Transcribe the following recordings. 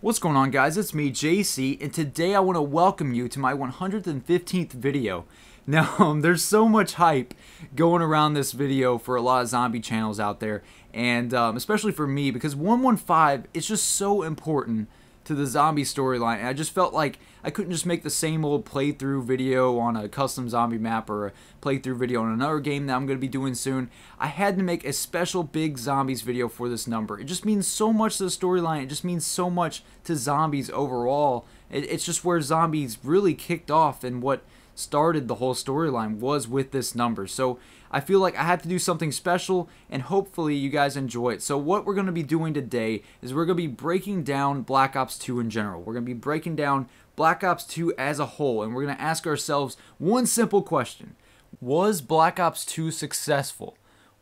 What's going on, guys? It's me, JC, and today I want to welcome you to my 115th video. Now, there's so much hype going around this video for a lot of zombie channels out there, and especially for me, because 115 is just so important to the zombie storyline, and I just felt like I couldn't just make the same old playthrough video on a custom zombie map or a playthrough video on another game that I'm going to be doing soon. I had to make a special big zombies video for this number. It just means so much to the storyline. It just means so much to zombies overall. It's just where zombies really kicked off, and what started the whole storyline was with this number. So I feel like I had to do something special, and hopefully you guys enjoy it. So what we're going to be doing today is we're going to be breaking down Black Ops 2 in general. We're going to be breaking down Black Ops 2 as a whole, and we're going to ask ourselves one simple question. Was Black Ops 2 successful?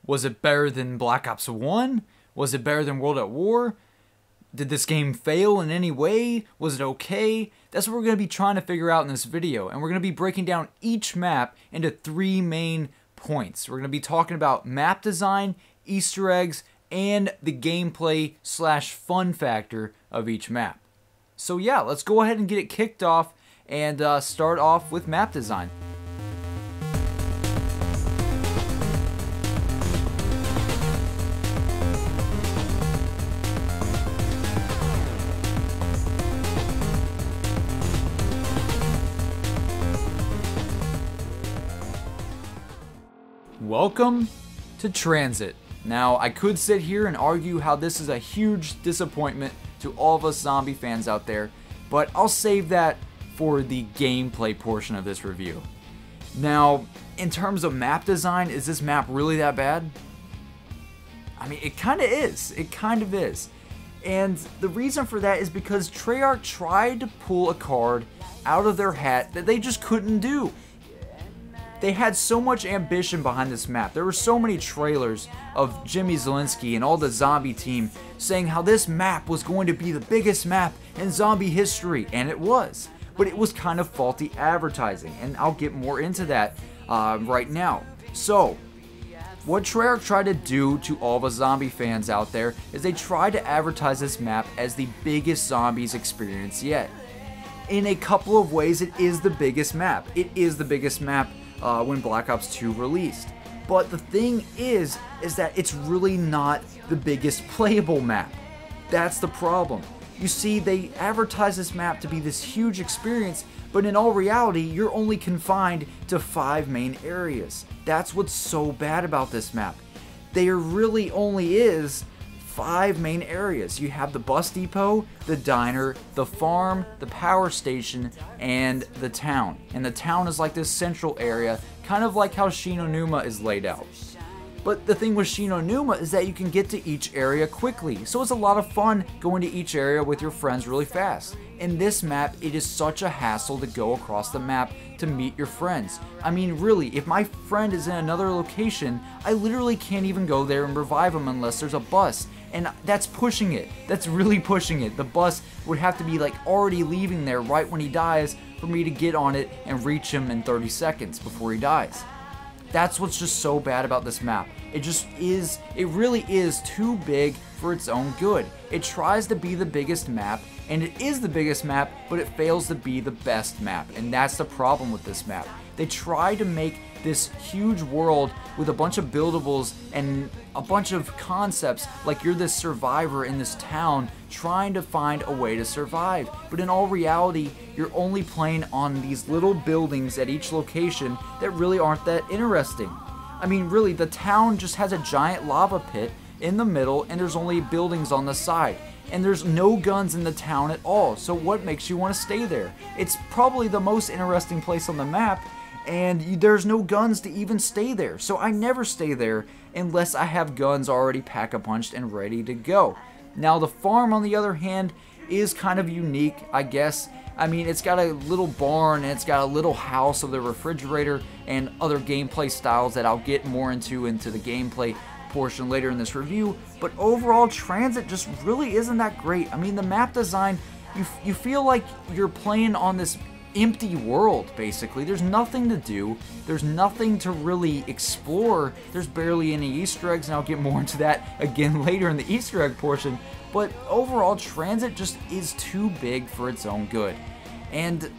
Was it better than Black Ops 1? Was it better than World at War? Did this game fail in any way? Was it okay? That's what we're going to be trying to figure out in this video, and we're going to be breaking down each map into 3 main points. We're going to be talking about map design, Easter eggs, and the gameplay / fun factor of each map. So yeah, let's go ahead and get it kicked off and start off with map design. Welcome to Transit. Now, I could sit here and argue how this is a huge disappointment to all of us zombie fans out there, but I'll save that for the gameplay portion of this review. Now, in terms of map design, is this map really that bad? I mean, it kind of is. It kind of is. And the reason for that is because Treyarch tried to pull a card out of their hat that they just couldn't do. They had so much ambition behind this map. There were so many trailers of Jimmy Zielinski and all the zombie team saying how this map was going to be the biggest map in zombie history, and it was. But it was kind of faulty advertising, and I'll get more into that right now. So, what Treyarch tried to do to all the zombie fans out there is they tried to advertise this map as the biggest zombies experience yet. In a couple of ways, it is the biggest map. It is the biggest map when Black Ops 2 released. But the thing is that it's really not the biggest playable map. That's the problem. You see, they advertise this map to be this huge experience, but in all reality, you're only confined to 5 main areas. That's what's so bad about this map. There really only is 5 main areas. You have the bus depot, the diner, the farm, the power station, and the town. And the town is like this central area, kind of like how Shinonuma is laid out. But the thing with Shinonuma is that you can get to each area quickly, so it's a lot of fun going to each area with your friends really fast. In this map, it is such a hassle to go across the map to meet your friends. I mean, really, if my friend is in another location, I literally can't even go there and revive him unless there's a bus. And that's pushing it. That's really pushing it. The bus would have to be like already leaving there right when he dies for me to get on it and reach him in 30 seconds before he dies. That's what's just so bad about this map. It really is too big for its own good. It tries to be the biggest map, and it is the biggest map, but it fails to be the best map, and that's the problem with this map. They try to make this huge world with a bunch of buildables and a bunch of concepts like you're this survivor in this town trying to find a way to survive. But in all reality, you're only playing on these little buildings at each location that really aren't that interesting. I mean, really, the town just has a giant lava pit in the middle, and there's only buildings on the side. And there's no guns in the town at all, so what makes you want to stay there? It's probably the most interesting place on the map, and there's no guns to even stay there. So I never stay there unless I have guns already pack-a-punched and ready to go. Now, the farm, on the other hand, is kind of unique, I guess. I mean, it's got a little barn, and it's got a little house with a refrigerator and other gameplay styles that I'll get more into the gameplay portion later in this review. But overall, Transit just really isn't that great. I mean, the map design, you feel like you're playing on this empty world, basically. There's nothing to do. There's nothing to really explore. There's barely any Easter eggs, and I'll get more into that again later in the Easter egg portion. But overall, Transit just is too big for its own good. And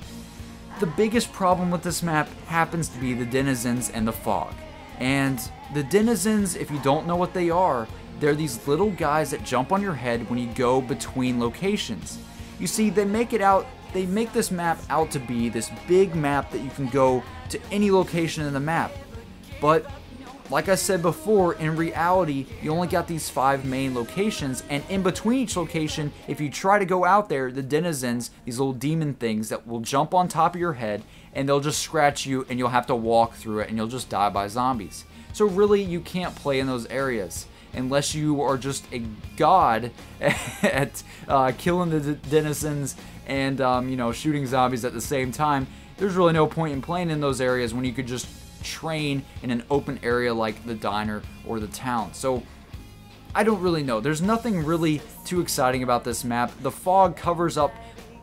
the biggest problem with this map happens to be the denizens and the fog. And the denizens, if you don't know what they are, they're these little guys that jump on your head when you go between locations. You see, they make this map out to be this big map that you can go to any location in the map. But like I said before, in reality, you only got these 5 main locations, and in between each location, if you try to go out there, the denizens, these little demon things that will jump on top of your head, and they'll just scratch you, and you'll have to walk through it, and you'll just die by zombies. So really, you can't play in those areas unless you are just a god at killing the denizens and shooting zombies at the same time. There's really no point in playing in those areas when you could just train in an open area like the diner or the town. So I don't really know. There's nothing really too exciting about this map. The fog covers up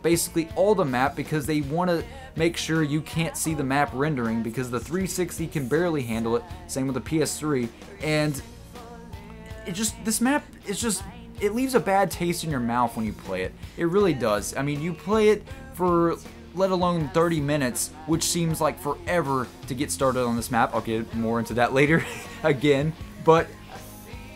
basically all the map because they want to make sure you can't see the map rendering, because the 360 can barely handle it. Same with the PS3. And this map is just, it leaves a bad taste in your mouth when you play it. It really does. I mean, you play it for let alone 30 minutes, which seems like forever to get started on this map. I'll get more into that later again, but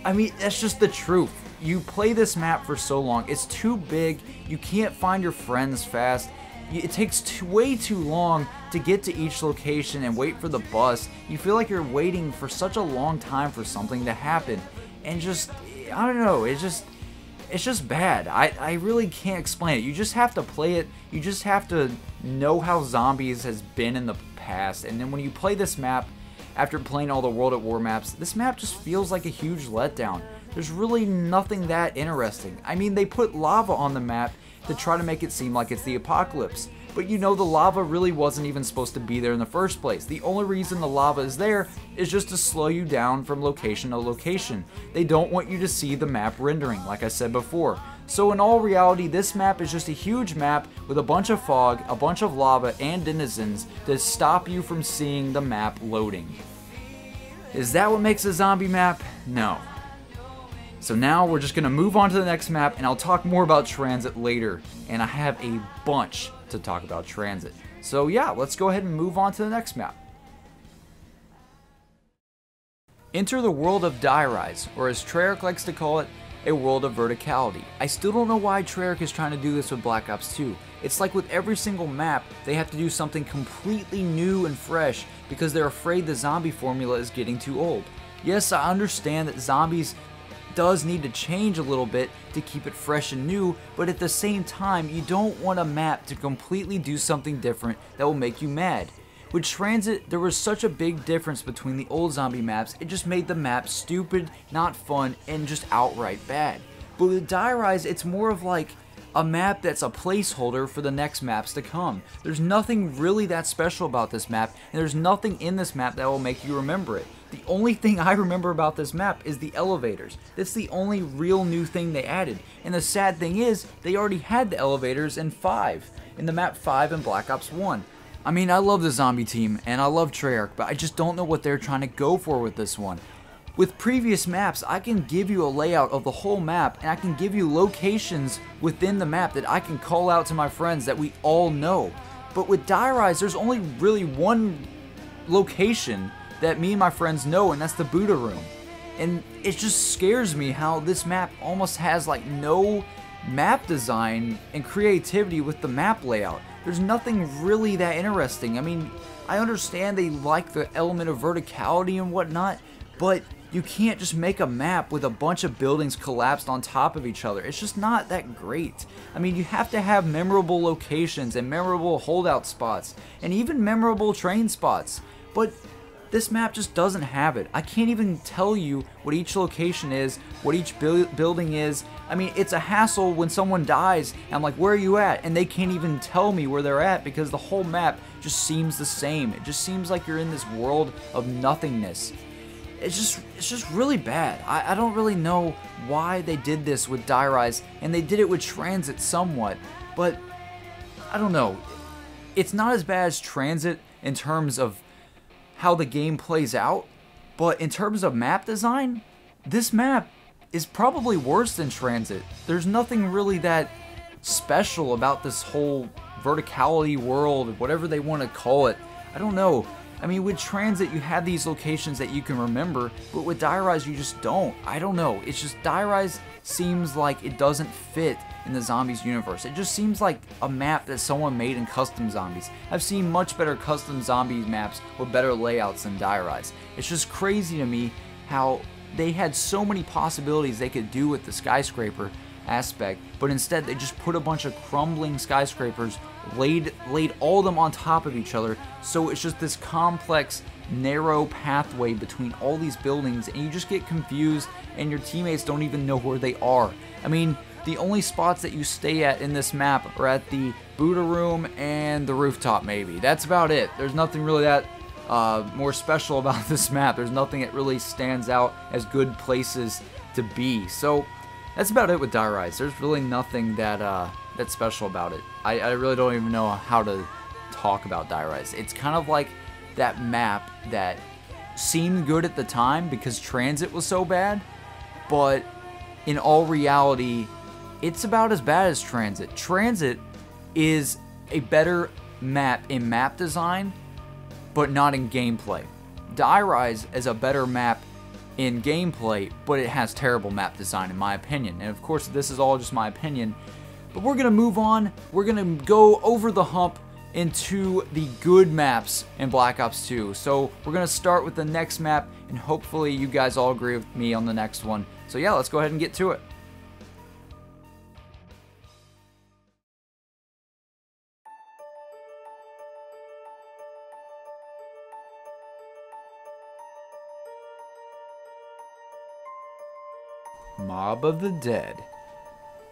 I mean, that's just the truth. You play this map for so long, it's too big, you can't find your friends fast, it takes way too long to get to each location and wait for the bus. You feel like you're waiting for such a long time for something to happen, and just, I don't know, it's just bad. I really can't explain it. You just have to play it. You just have to know how zombies has been in the past. And then when you play this map, after playing all the World at War maps, this map just feels like a huge letdown. There's really nothing that interesting. I mean, they put lava on the map to try to make it seem like it's the apocalypse. But you know, the lava really wasn't even supposed to be there in the first place. The only reason the lava is there is just to slow you down from location to location. They don't want you to see the map rendering, like I said before. So in all reality, this map is just a huge map with a bunch of fog, a bunch of lava, and denizens to stop you from seeing the map loading. Is that what makes a zombie map? No. So now we're just going to move on to the next map, and I'll talk more about Transit later. And I have a bunch to talk about Transit. So yeah, let's go ahead and move on to the next map. Enter the world of Die Rise, or as Treyarch likes to call it, a world of verticality. I still don't know why Treyarch is trying to do this with Black Ops 2. It's like with every single map, they have to do something completely new and fresh because they're afraid the zombie formula is getting too old. Yes, I understand that zombies does need to change a little bit to keep it fresh and new, but at the same time, you don't want a map to completely do something different that will make you mad. With Transit, there was such a big difference between the old zombie maps, it just made the map stupid, not fun, and just outright bad. But with Die Rise, it's more of like a map that's a placeholder for the next maps to come. There's nothing really that special about this map, and there's nothing in this map that will make you remember it. The only thing I remember about this map is the elevators. That's the only real new thing they added. And the sad thing is, they already had the elevators in the map 5 in Black Ops 1. I mean, I love the zombie team, and I love Treyarch, but I just don't know what they're trying to go for with this one. With previous maps, I can give you a layout of the whole map, and I can give you locations within the map that I can call out to my friends that we all know. But with Die Rise, there's only really one location that me and my friends know, and that's the Buddha room. And it just scares me how this map almost has like no map design and creativity with the map layout. There's nothing really that interesting. I mean, I understand they like the element of verticality and whatnot, but you can't just make a map with a bunch of buildings collapsed on top of each other. It's just not that great. I mean, you have to have memorable locations and memorable holdout spots and even memorable train spots, but this map just doesn't have it. I can't even tell you what each location is, what each building is. I mean, it's a hassle when someone dies, and I'm like, where are you at? And they can't even tell me where they're at because the whole map just seems the same. It just seems like you're in this world of nothingness. It's just really bad. I don't really know why they did this with Die Rise, and they did it with Transit somewhat, but I don't know. it's not as bad as Transit in terms of how the game plays out, but in terms of map design, this map is probably worse than Transit. There's nothing really that special about this whole verticality world, whatever they want to call it. I don't know. I mean, with Transit, you have these locations that you can remember, but with Die Rise, you just don't. I don't know. It's just Die Rise seems like it doesn't fit in the Zombies universe. It just seems like a map that someone made in Custom Zombies. I've seen much better Custom Zombies maps with better layouts than Die Rise. It's just crazy to me how they had so many possibilities they could do with the skyscraper aspect, but instead they just put a bunch of crumbling skyscrapers, laid all of them on top of each other, so it's just this complex narrow pathway between all these buildings, and you just get confused and your teammates don't even know where they are. I mean, the only spots that you stay at in this map are at the Buddha room and the rooftop maybe. That's about it. There's nothing really that more special about this map. There's nothing that really stands out as good places to be. So that's about it with Die Rise. There's really nothing that that's special about it. I really don't even know how to talk about Die Rise. It's kind of like that map that seemed good at the time because Transit was so bad, but in all reality, it's about as bad as Transit. Transit is a better map in map design, but not in gameplay. Die Rise is a better map in gameplay, but it has terrible map design in my opinion. And of course, this is all just my opinion. But we're going to move on. We're going to go over the hump into the good maps in Black Ops 2. So we're going to start with the next map, and hopefully you guys all agree with me on the next one. So yeah, let's go ahead and get to it. Mob of the Dead.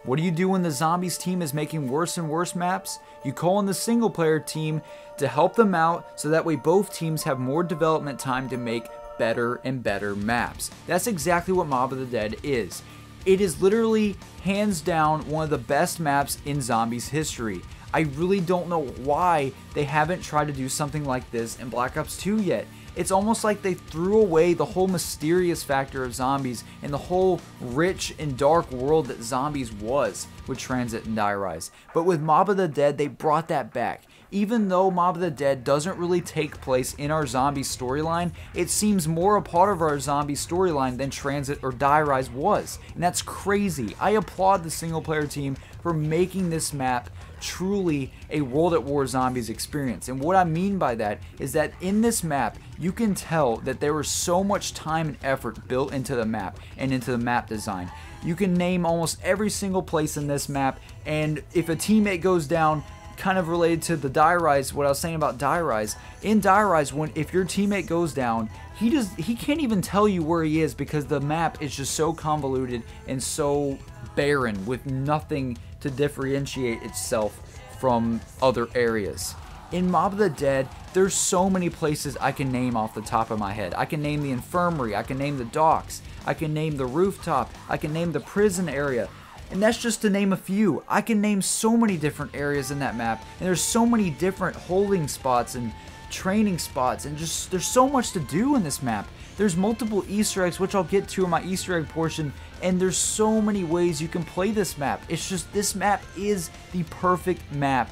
What do you do when the Zombies team is making worse and worse maps? You call in the single player team to help them out so that way both teams have more development time to make better and better maps. That's exactly what Mob of the Dead is. It is literally hands down one of the best maps in Zombies history. I really don't know why they haven't tried to do something like this in Black Ops 2 yet. It's almost like they threw away the whole mysterious factor of Zombies and the whole rich and dark world that Zombies was with Transit and Die Rise. But with Mob of the Dead, they brought that back. Even though Mob of the Dead doesn't really take place in our zombie storyline, it seems more a part of our zombie storyline than Transit or Die Rise was. And that's crazy. I applaud the single player team for making this map truly a World at War Zombies experience. And what I mean by that is that in this map, you can tell that there was so much time and effort built into the map and into the map design. You can name almost every single place in this map, and if a teammate goes down, kind of related to the Die Rise, what I was saying about Die Rise, in Die Rise, if your teammate goes down, he can't even tell you where he is because the map is just so convoluted and so barren with nothing to differentiate itself from other areas. In Mob of the Dead, there's so many places I can name off the top of my head. I can name the infirmary, I can name the docks, I can name the rooftop, I can name the prison area. And that's just to name a few. I can name so many different areas in that map, and there's so many different holding spots and training spots, and just there's so much to do in this map. There's multiple Easter eggs, which I'll get to in my Easter egg portion, and there's so many ways you can play this map. It's just, this map is the perfect map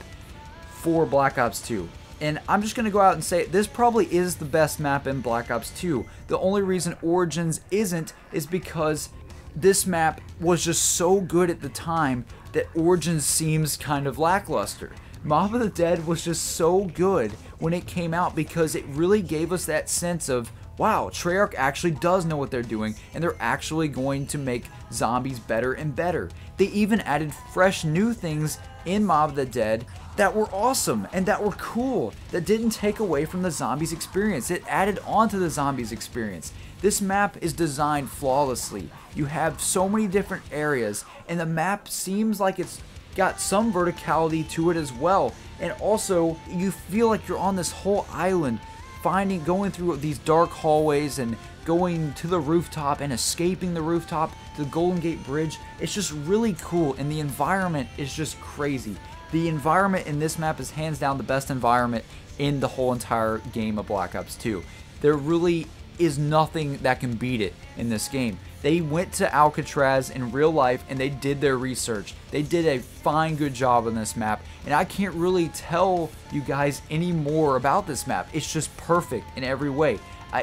for Black Ops 2. And I'm just going to go out and say this probably is the best map in Black Ops 2. The only reason Origins isn't is because this map was just so good at the time that Origins seems kind of lackluster. Mob of the Dead was just so good when it came out because it really gave us that sense of, wow, Treyarch actually does know what they're doing, and they're actually going to make zombies better and better. They even added fresh new things in Mob of the Dead that were awesome and that were cool, that didn't take away from the zombies experience. It added on to the zombies experience. This map is designed flawlessly. You have so many different areas, and the map seems like it's got some verticality to it as well. And also, you feel like you're on this whole island, going through these dark hallways and going to the rooftop and escaping the rooftop to the Golden Gate Bridge. It's just really cool, and the environment is just crazy. The environment in this map is hands down the best environment in the whole entire game of Black Ops 2. There really is nothing that can beat it in this game. They went to Alcatraz in real life and they did their research. They did a fine good job on this map, and I can't really tell you guys any more about this map. It's just perfect in every way.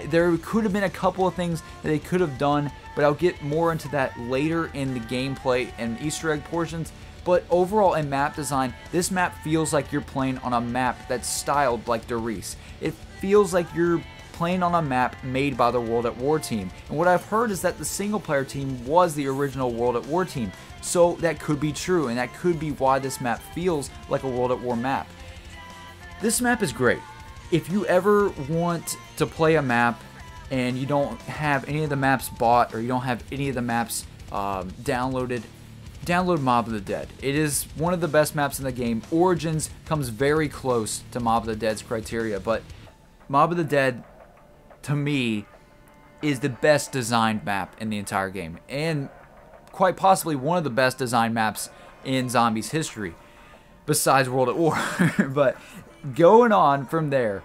There could have been a couple of things that they could have done, but I'll get more into that later in the gameplay and Easter egg portions. But overall in map design, this map feels like you're playing on a map that's styled like Der Riese. It feels like you're playing on a map made by the World at War team. And what I've heard is that the single player team was the original World at War team. So that could be true, and that could be why this map feels like a World at War map. This map is great. If you ever want to play a map and you don't have any of the maps bought, or you don't have any of the maps downloaded, download Mob of the Dead. It is one of the best maps in the game. Origins comes very close to Mob of the Dead's criteria, but Mob of the Dead, to me, is the best designed map in the entire game, and quite possibly one of the best designed maps in Zombies history, besides World at War. But going on from there,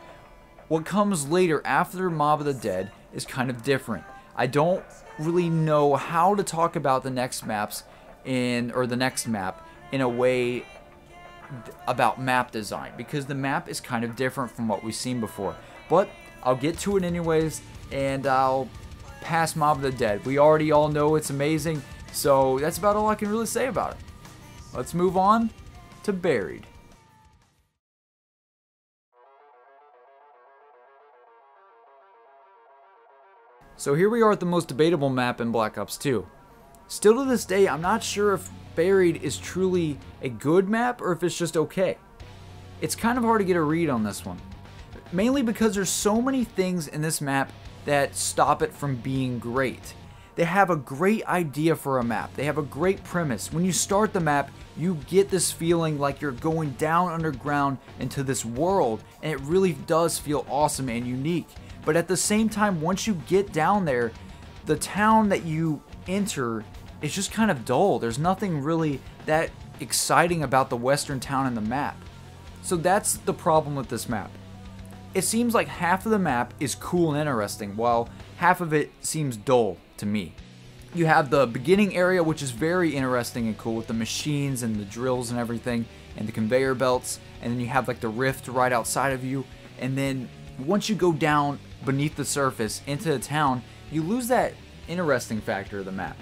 what comes later after Mob of the Dead is kind of different. I don't really know how to talk about the next maps or the next map in a way about map design, because the map is kind of different from what we've seen before. But I'll get to it anyways, and I'll pass Mob of the Dead. We already all know it's amazing, so that's about all I can really say about it. Let's move on to Buried. So here we are at the most debatable map in Black Ops 2. Still to this day, I'm not sure if Buried is truly a good map or if it's just okay. It's kind of hard to get a read on this one. Mainly because there's so many things in this map that stop it from being great. They have a great idea for a map. They have a great premise. When you start the map, you get this feeling like you're going down underground into this world, and it really does feel awesome and unique. But at the same time, once you get down there, the town that you enter is just kind of dull. There's nothing really that exciting about the western town in the map. So that's the problem with this map. It seems like half of the map is cool and interesting, while half of it seems dull to me. You have the beginning area, which is very interesting and cool with the machines and the drills and everything, and the conveyor belts, and then you have like the rift right outside of you, and then once you go down beneath the surface into the town, you lose that interesting factor of the map.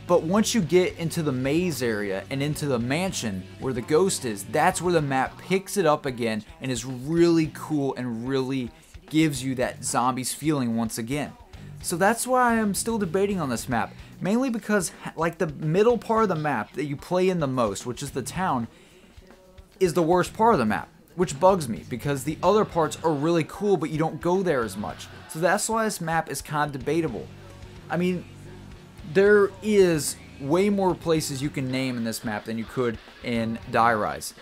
But once you get into the maze area and into the mansion where the ghost is, that's where the map picks it up again and is really cool and really gives you that Zombies feeling once again. So that's why I'm still debating on this map, mainly because like the middle part of the map that you play in the most, which is the town, is the worst part of the map, which bugs me because the other parts are really cool, but you don't go there as much. So that's why this map is kind of debatable. I mean, there is way more places you can name in this map than you could in Die Rise.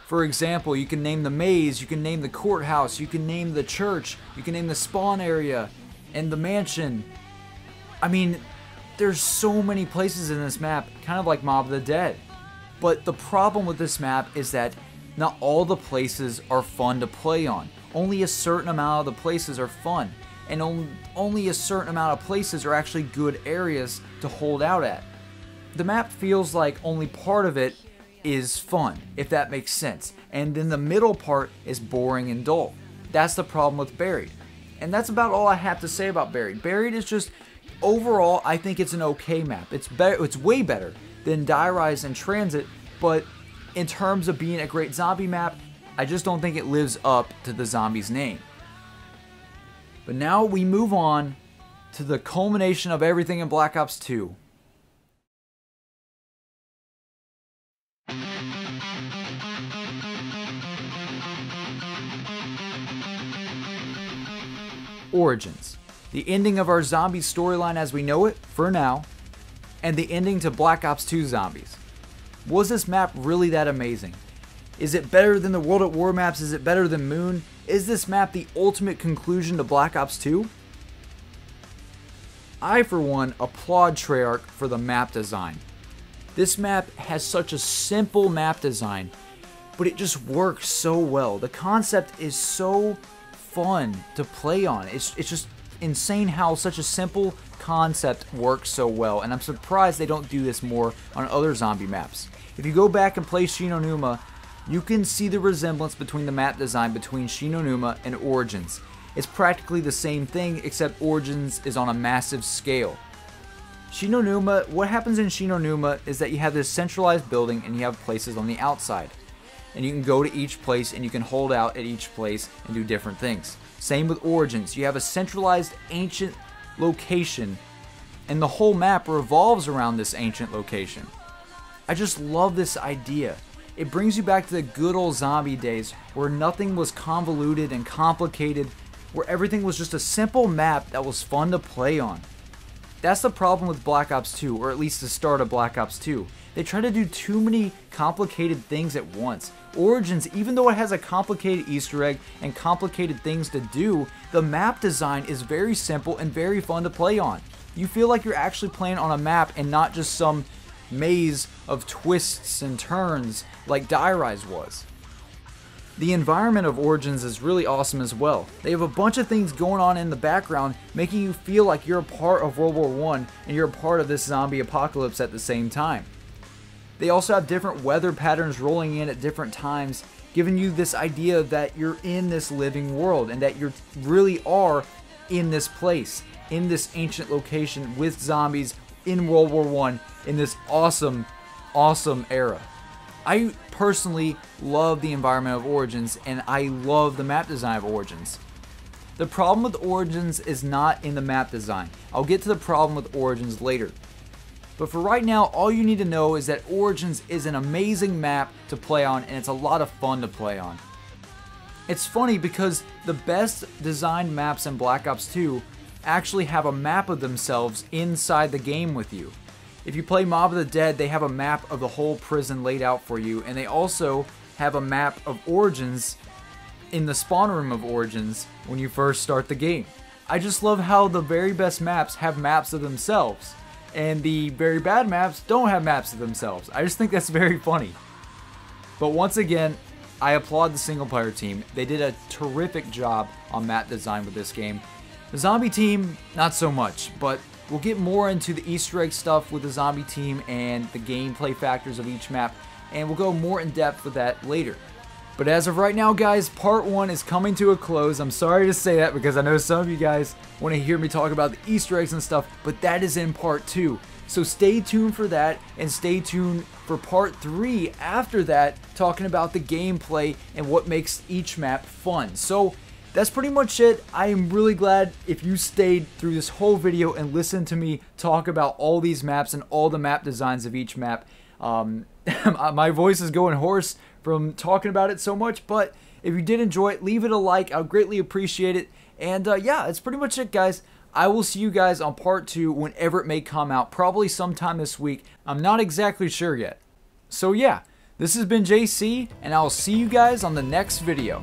For example, you can name the maze, you can name the courthouse, you can name the church, you can name the spawn area, and the mansion. I mean, there's so many places in this map, kind of like Mob of the Dead. But the problem with this map is that not all the places are fun to play on. Only a certain amount of the places are fun, and only a certain amount of places are actually good areas to hold out at. The map feels like only part of it is fun, if that makes sense, and then the middle part is boring and dull. That's the problem with Buried. And that's about all I have to say about Buried. Buried is just, overall, I think it's an okay map. It's way better than Die Rise and Transit, but in terms of being a great zombie map, I just don't think it lives up to the Zombies name. But now we move on to the culmination of everything in Black Ops 2. Origins. The ending of our Zombies storyline as we know it, for now, and the ending to Black Ops 2 Zombies. Was this map really that amazing? Is it better than the World at War maps? Is it better than Moon? Is this map the ultimate conclusion to Black Ops 2? I, for one, applaud Treyarch for the map design. This map has such a simple map design, but it just works so well. The concept is so fun to play on. It's just insane how such a simple concept works so well, and I'm surprised they don't do this more on other zombie maps. If you go back and play Shi No Numa, you can see the resemblance between the map design between Shi No Numa and Origins. It's practically the same thing, except Origins is on a massive scale. Shi No Numa, what happens in Shi No Numa is that you have this centralized building and you have places on the outside. And you can go to each place and you can hold out at each place and do different things. Same with Origins. You have a centralized ancient location and the whole map revolves around this ancient location. I just love this idea. It brings you back to the good old zombie days where nothing was convoluted and complicated, where everything was just a simple map that was fun to play on. That's the problem with Black Ops 2, or at least the start of Black Ops 2. They try to do too many complicated things at once. Origins, even though it has a complicated Easter egg and complicated things to do, the map design is very simple and very fun to play on. You feel like you're actually playing on a map and not just some maze of twists and turns like Die Rise was. The environment of Origins is really awesome as well. They have a bunch of things going on in the background making you feel like you're a part of World War I and you're a part of this zombie apocalypse at the same time. They also have different weather patterns rolling in at different times, giving you this idea that you're in this living world and that you really are in this place, in this ancient location with zombies in World War I in this awesome, awesome era. I personally love the environment of Origins and I love the map design of Origins. The problem with Origins is not in the map design. I'll get to the problem with Origins later. But for right now, all you need to know is that Origins is an amazing map to play on and it's a lot of fun to play on. It's funny because the best designed maps in Black Ops 2 actually have a map of themselves inside the game with you. If you play Mob of the Dead, they have a map of the whole prison laid out for you, and they also have a map of Origins in the spawn room of Origins when you first start the game. I just love how the very best maps have maps of themselves, and the very bad maps don't have maps of themselves. I just think that's very funny. But once again, I applaud the single player team. They did a terrific job on map design with this game. The zombie team, not so much, but we'll get more into the Easter egg stuff with the zombie team and the gameplay factors of each map, and we'll go more in depth with that later. But as of right now, guys, part 1 is coming to a close. I'm sorry to say that because I know some of you guys want to hear me talk about the Easter eggs and stuff, but that is in part 2. So stay tuned for that, and stay tuned for part 3 after that, talking about the gameplay and what makes each map fun. So that's pretty much it. I am really glad if you stayed through this whole video and listened to me talk about all these maps and all the map designs of each map. My voice is going hoarse from talking about it so much, but if you did enjoy it, leave it a like. I would greatly appreciate it. And yeah, that's pretty much it, guys. I will see you guys on part 2 whenever it may come out, probably sometime this week. I'm not exactly sure yet. So yeah, this has been JC, and I'll see you guys on the next video.